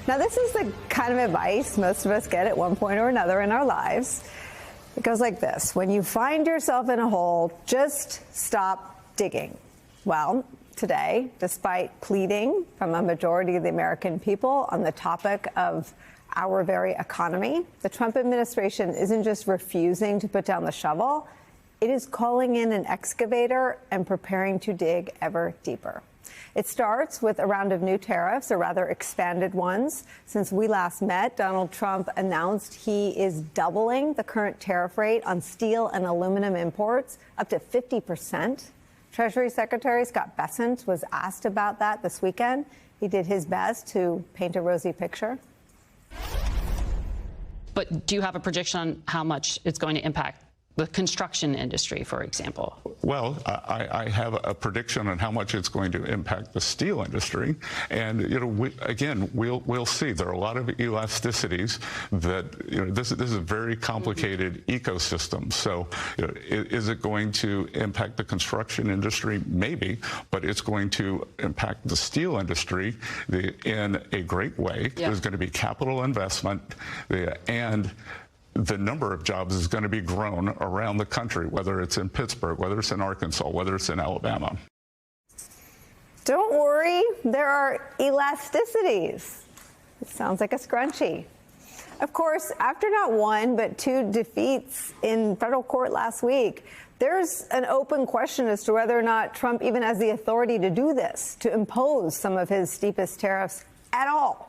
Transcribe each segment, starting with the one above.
Now, this is the kind of advice most of us get at one point or another in our lives. It goes like this: when you find yourself in a hole, just stop digging. Well, today, despite pleading from a majority of the American people on the topic of our very economy, the Trump administration isn't just refusing to put down the shovel, it is calling in an excavator and preparing to dig ever deeper. It starts with a round of new tariffs, or rather expanded ones. Since we last met, Donald Trump announced he is doubling the current tariff rate on steel and aluminum imports up to 50%. Treasury Secretary Scott Bessent was asked about that this weekend. He did his best to paint a rosy picture. But do you have a prediction on how much it's going to impact the construction industry, for example? Well, I have a prediction on how much it's going to impact the steel industry. And, we'll see. There are a lot of elasticities that, this is a very complicated ecosystem. So, is it going to impact the construction industry? Maybe, but it's going to impact the steel industry in a great way. Yeah. There's going to be capital investment and the number of jobs is going to be grown around the country, whether it's in Pittsburgh, whether it's in Arkansas, whether it's in Alabama. Don't worry, there are elasticities. It sounds like a scrunchie. Of course, after not one, but two defeats in federal court last week, there's an open question as to whether or not Trump even has the authority to do this, to impose some of his steepest tariffs at all.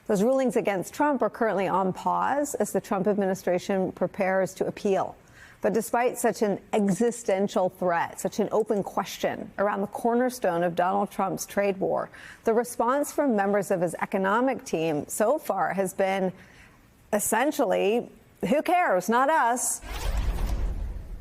Those rulings against Trump are currently on pause as the Trump administration prepares to appeal. But despite such an existential threat, such an open question around the cornerstone of Donald Trump's trade war, the response from members of his economic team so far has been essentially, who cares? Not us.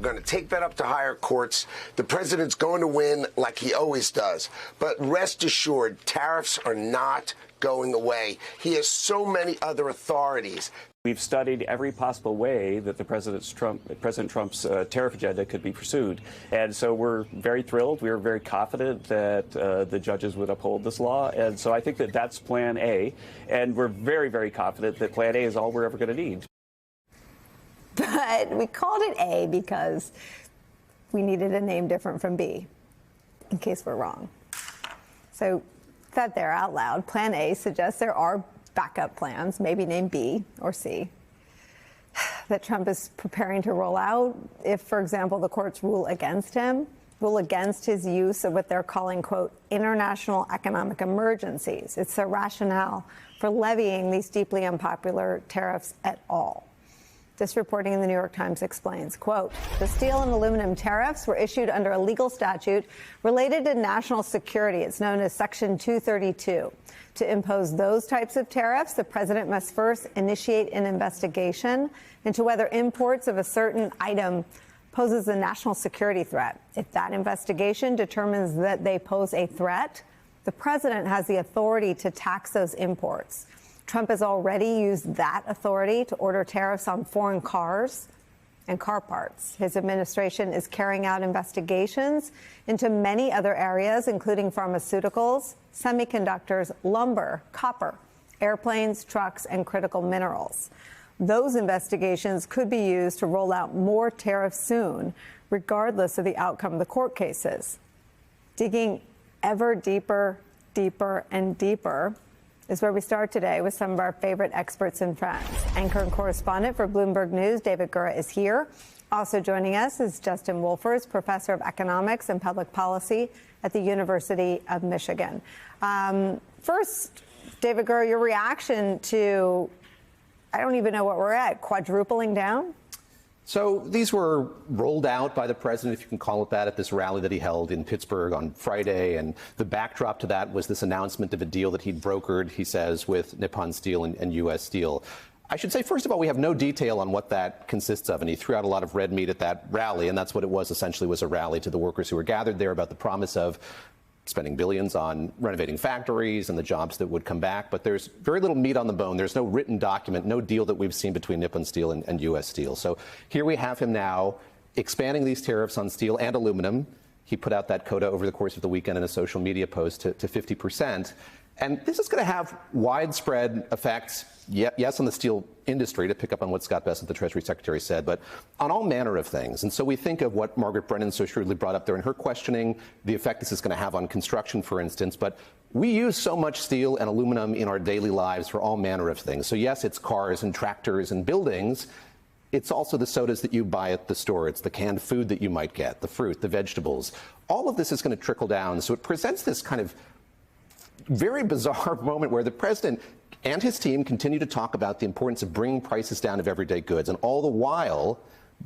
Going to take that up to higher courts. The president's going to win like he always does. But rest assured, tariffs are not going away. He has so many other authorities. We've studied every possible way that President Trump's tariff agenda could be pursued. And so we're very thrilled. We are very confident that the judges would uphold this law. And so I think that that's plan A. And we're very, very confident that plan A is all we're ever going to need. But we called it A because we needed a name different from B, in case we're wrong. So that there out loud, plan A suggests there are backup plans, maybe named B or C, that Trump is preparing to roll out if, for example, the courts rule against his use of what they're calling, quote, international economic emergencies. It's a rationale for levying these deeply unpopular tariffs at all. This reporting in the New York Times explains, quote, the steel and aluminum tariffs were issued under a legal statute related to national security. It's known as Section 232. To impose those types of tariffs, the president must first initiate an investigation into whether imports of a certain item poses a national security threat. If that investigation determines that they pose a threat, the president has the authority to tax those imports. Trump has already used that authority to order tariffs on foreign cars and car parts. His administration is carrying out investigations into many other areas, including pharmaceuticals, semiconductors, lumber, copper, airplanes, trucks, and critical minerals. Those investigations could be used to roll out more tariffs soon, regardless of the outcome of the court cases. Digging ever deeper, deeper, and deeper is where we start today with some of our favorite experts and friends. Anchor and correspondent for Bloomberg News, David Gura, is here. Also joining us is Justin Wolfers, professor of economics and public policy at the University of Michigan. First, David Gura, your reaction to, I don't even know what we're at, quadrupling down? So these were rolled out by the president, if you can call it that, at this rally that he held in Pittsburgh on Friday. And the backdrop to that was this announcement of a deal that he'd brokered, he says, with Nippon Steel and U.S. Steel. I should say, first of all, we have no detail on what that consists of. And he threw out a lot of red meat at that rally. And that's what it was, essentially, was a rally to the workers who were gathered there about the promise of spending billions on renovating factories and the jobs that would come back. But there's very little meat on the bone. There's no written document, no deal that we've seen between Nippon Steel and U.S. Steel. So here we have him now expanding these tariffs on steel and aluminum. He put out that quota over the course of the weekend in a social media post to 50%. And this is going to have widespread effects, yes, on the steel industry, to pick up on what Scott Bessent, the Treasury Secretary, said, but on all manner of things. And so we think of what Margaret Brennan so shrewdly brought up there in her questioning, the effect this is going to have on construction, for instance. But we use so much steel and aluminum in our daily lives for all manner of things. So yes, it's cars and tractors and buildings. It's also the sodas that you buy at the store. It's the canned food that you might get, the fruit, the vegetables. All of this is going to trickle down. So it presents this kind of very bizarre moment where the president and his team continue to talk about the importance of bringing prices down of everyday goods. And all the while,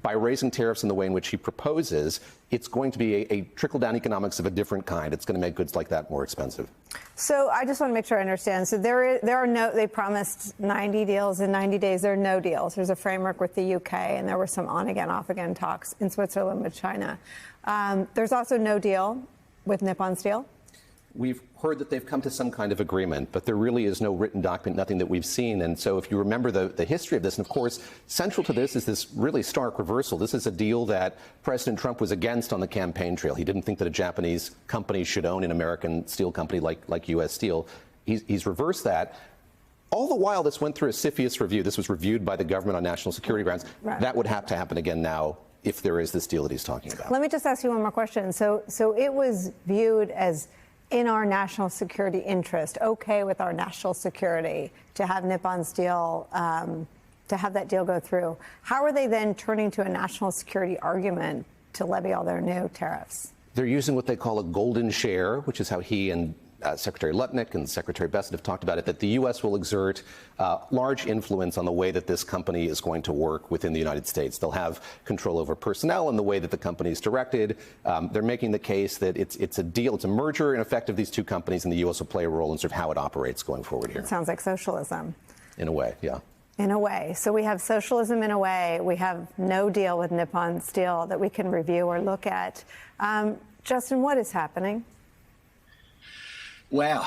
by raising tariffs in the way in which he proposes, it's going to be a trickle-down economics of a different kind. It's going to make goods like that more expensive. So I just want to make sure I understand. So there are no, they promised 90 deals in 90 days. There are no deals. There's a framework with the UK, and there were some on-again, off-again talks in Switzerland with China. There's also no deal with Nippon Steel. We've heard that they've come to some kind of agreement, but there really is no written document, nothing that we've seen. And so if you remember the history of this, and of course, central to this is this really stark reversal. This is a deal that President Trump was against on the campaign trail. He didn't think that a Japanese company should own an American steel company like U.S. Steel. He's reversed that. All the while, this went through a CFIUS review. This was reviewed by the government on national security grounds. Right. That would have to happen again now if there is this deal that he's talking about. Let me just ask you one more question. So it was viewed as in our national security interest, okay with our national security, to have Nippon Steel, to have that deal go through. How are they then turning to a national security argument to levy all their new tariffs? They're using what they call a golden share, which is how he and Secretary Lutnick and Secretary Bessent have talked about it, that the U.S. will exert large influence on the way that this company is going to work within the United States. They'll have control over personnel and the way that the company is directed. They're making the case that it's a deal, it's a merger, in effect, of these two companies, and the U.S. will play a role in sort of how it operates going forward here. It sounds like socialism. In a way, yeah. In a way. So we have socialism in a way. We have no deal with Nippon Steel that we can review or look at. Justin, what is happening? Wow.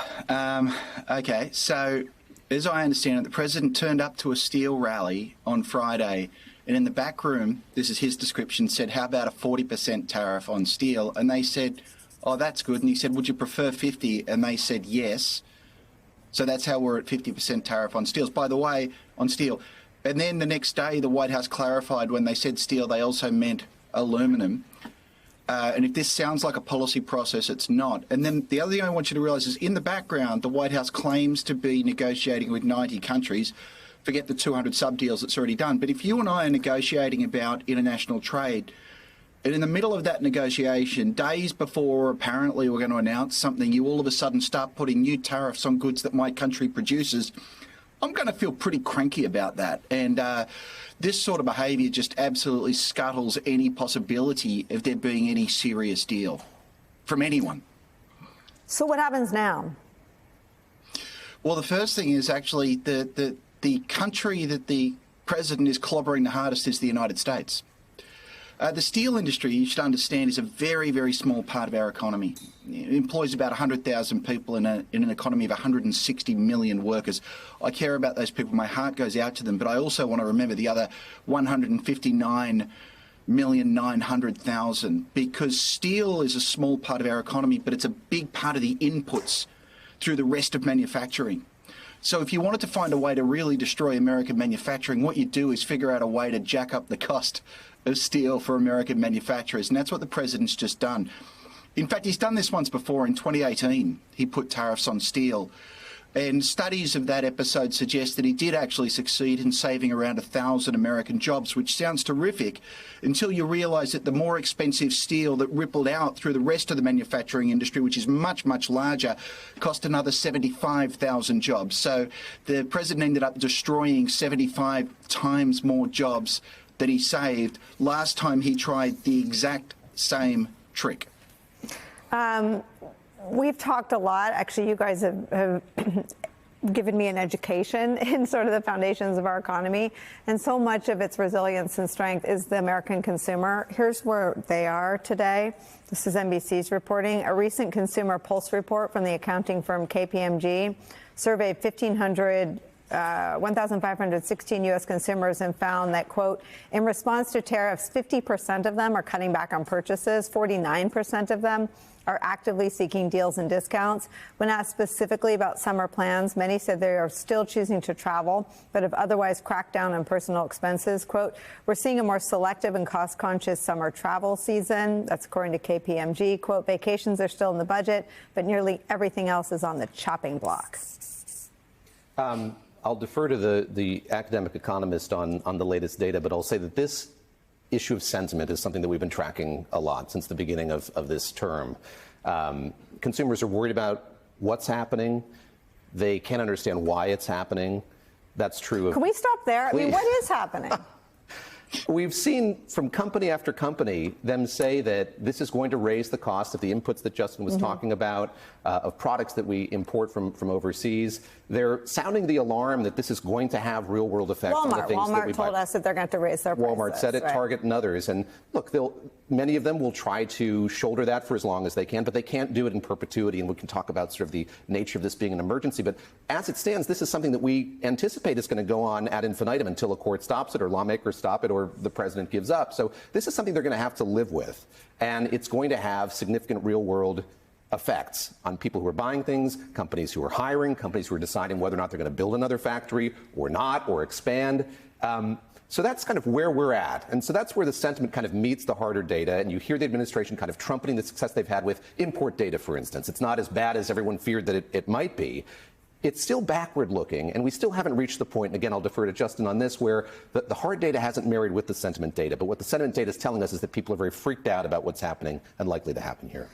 Okay. So, as I understand it, the president turned up to a steel rally on Friday, and in the back room, this is his description, said, "How about a 40% tariff on steel?" And they said, "Oh, that's good." And he said, "Would you prefer 50?" And they said, "Yes." So that's how we're at 50% tariff on steels. By the way, on steel. And then the next day, the White House clarified when they said steel, they also meant aluminum. And if this sounds like a policy process, it's not. And then the other thing I want you to realize is in the background, the White House claims to be negotiating with 90 countries. Forget the 200 sub-deals it's already done. But if you and I are negotiating about international trade, and in the middle of that negotiation, days before apparently we're going to announce something, you all of a sudden start putting new tariffs on goods that my country produces, I'm going to feel pretty cranky about that. And this sort of behaviour just absolutely scuttles any possibility of there being any serious deal from anyone. So what happens now? Well, the first thing is actually the country that the president is clobbering the hardest is the United States. The steel industry, you should understand, is a very, very small part of our economy. It employs about 100,000 people in an economy of 160 million workers. I care about those people. My heart goes out to them. But I also want to remember the other 159,900,000, because steel is a small part of our economy, but it's a big part of the inputs through the rest of manufacturing. So if you wanted to find a way to really destroy American manufacturing, what you do is figure out a way to jack up the cost of steel for American manufacturers. And that's what the president's just done. In fact, he's done this once before. In 2018, he put tariffs on steel. And studies of that episode suggest that he did actually succeed in saving around 1,000 American jobs, which sounds terrific until you realise that the more expensive steel that rippled out through the rest of the manufacturing industry, which is much, much larger, cost another 75,000 jobs. So the president ended up destroying 75 times more jobs that he saved last time he tried the exact same trick. We've talked a lot. Actually, you guys have given me an education in sort of the foundations of our economy. And so much of its resilience and strength is the American consumer. Here's where they are today. This is NBC's reporting. A recent consumer pulse report from the accounting firm KPMG surveyed 1,500 1,516 U.S. consumers and found that, quote, in response to tariffs, 50% of them are cutting back on purchases. 49% of them are actively seeking deals and discounts. When asked specifically about summer plans, many said they are still choosing to travel, but have otherwise cracked down on personal expenses. Quote, we're seeing a more selective and cost-conscious summer travel season. That's according to KPMG. Quote, vacations are still in the budget, but nearly everything else is on the chopping block. I'll defer to the academic economist on the latest data, but I'll say that this issue of sentiment is something that we've been tracking a lot since the beginning of this term. Consumers are worried about what's happening. They can't understand why it's happening. That's true. Can we stop there? Please. I mean, what is happening? We've seen from company after company them say that this is going to raise the cost of the inputs that Justin was talking about, of products that we import from overseas. They're sounding the alarm that this is going to have real-world effects on the things that we buy. Walmart told us that they're going to raise their prices. Walmart said it, right? Target and others. And look, many of them will try to shoulder that for as long as they can, but they can't do it in perpetuity. And we can talk about sort of the nature of this being an emergency. But as it stands, this is something that we anticipate is going to go on ad infinitum until a court stops it or lawmakers stop it or the president gives up. So this is something they're going to have to live with. And it's going to have significant real-world effects on people who are buying things, companies who are hiring, companies who are deciding whether or not they're going to build another factory or not, or expand. So that's kind of where we're at. And so that's where the sentiment kind of meets the harder data. And you hear the administration kind of trumpeting the success they've had with import data, for instance. It's not as bad as everyone feared that it might be. It's still backward looking, and we still haven't reached the point, and again, I'll defer to Justin on this, where the hard data hasn't married with the sentiment data. But what the sentiment data is telling us is that people are very freaked out about what's happening and likely to happen here.